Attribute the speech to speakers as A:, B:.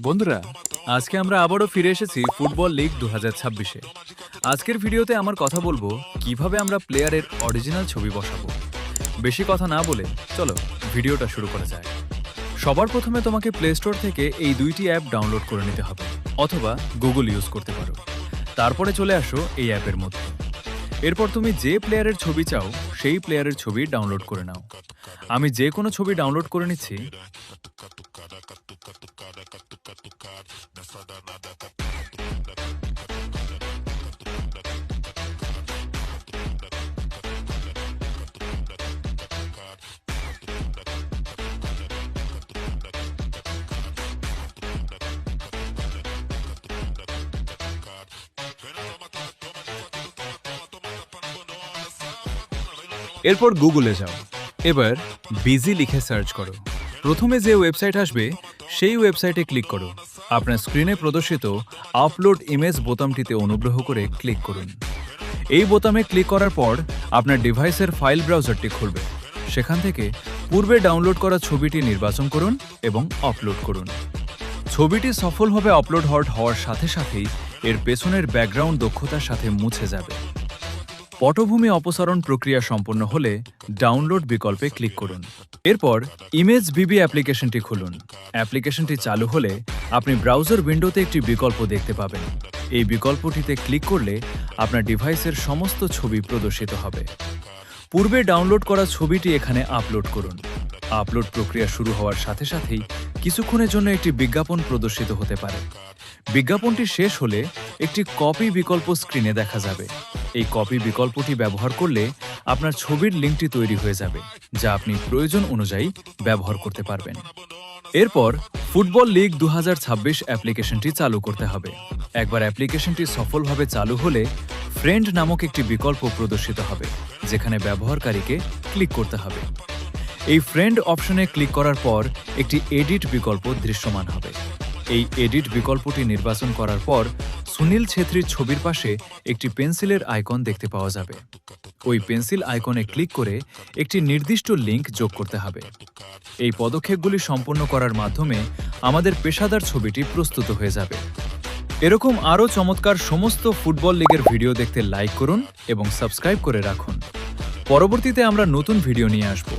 A: বন্ধুরা, আজকে আমরা আবারও ফিরে এসেছি ফুটবল লিগ 2026-এ। আজকের ভিডিওতে আমার কথা বলবো কিভাবে আমরা প্লেয়ারের অরিজিনাল ছবি বসাবো। বেশি কথা না বলে চলো ভিডিওটা শুরু করা যায়। সবার প্রথমে তোমাকে প্লে স্টোর থেকে এই দুইটি অ্যাপ ডাউনলোড করে নিতে হবে, অথবা গুগল ইউজ করতে পারো। তারপরে চলে আসো এই অ্যাপের মধ্যে। এরপর তুমি যে প্লেয়ারের ছবি চাও সেই প্লেয়ারের ছবি ডাউনলোড করে নাও। আমি যে কোনো ছবি ডাউনলোড করে নিচ্ছি। এরপর গুগলে যাও। এবার বিজি লিখে সার্চ করো। প্রথমে যে ওয়েবসাইট আসবে সেই ওয়েবসাইটে ক্লিক করো। আপনার স্ক্রিনে প্রদর্শিত আপলোড ইমেজ বোতামটিতে অনুগ্রহ করে ক্লিক করুন। এই বোতামে ক্লিক করার পর আপনার ডিভাইসের ফাইল ব্রাউজারটি খুলবে। সেখান থেকে পূর্বে ডাউনলোড করা ছবিটি নির্বাচন করুন এবং আপলোড করুন। ছবিটি সফলভাবে আপলোড হওয়ার সাথে সাথেই এর পেছনের ব্যাকগ্রাউন্ড দক্ষতার সাথে মুছে যাবে। পটভূমি অপসারণ প্রক্রিয়া সম্পন্ন হলে ডাউনলোড বিকল্পে ক্লিক করুন। এরপর ইমেজ বিবি অ্যাপ্লিকেশনটি খুলুন। অ্যাপ্লিকেশনটি চালু হলে আপনি ব্রাউজার উইন্ডোতে একটি বিকল্প দেখতে পাবেন। এই বিকল্পটিতে ক্লিক করলে আপনার ডিভাইসের সমস্ত ছবি প্রদর্শিত হবে। পূর্বে ডাউনলোড করা ছবিটি এখানে আপলোড করুন। আপলোড প্রক্রিয়া শুরু হওয়ার সাথে সাথেই কিছুক্ষণের জন্য একটি বিজ্ঞাপন প্রদর্শিত হতে পারে। বিজ্ঞাপনটি শেষ হলে একটি কপি বিকল্প স্ক্রিনে দেখা যাবে। এই কপি বিকল্পটি ব্যবহার করলে আপনার ছবির লিঙ্কটি তৈরি হয়ে যাবে, যা আপনি প্রয়োজন অনুযায়ী ব্যবহার করতে পারবেন। এরপর ফুটবল লিগ 2026 অ্যাপ্লিকেশনটি চালু করতে হবে। একবার অ্যাপ্লিকেশনটি সফলভাবে চালু হলে ফ্রেন্ড নামক একটি বিকল্প প্রদর্শিত হবে, যেখানে ব্যবহারকারীকে ক্লিক করতে হবে। এই ফ্রেন্ড অপশনে ক্লিক করার পর একটি এডিট বিকল্প দৃশ্যমান হবে। এই এডিট বিকল্পটি নির্বাচন করার পর সুনীল ছেত্রীর ছবির পাশে একটি পেন্সিলের আইকন দেখতে পাওয়া যাবে। ওই পেন্সিল আইকনে ক্লিক করে একটি নির্দিষ্ট লিঙ্ক যোগ করতে হবে। এই পদক্ষেপগুলি সম্পন্ন করার মাধ্যমে আমাদের পেশাদার ছবিটি প্রস্তুত হয়ে যাবে। এরকম আরও চমৎকার সমস্ত ফুটবল লিগের ভিডিও দেখতে লাইক করুন এবং সাবস্ক্রাইব করে রাখুন। পরবর্তীতে আমরা নতুন ভিডিও নিয়ে আসব।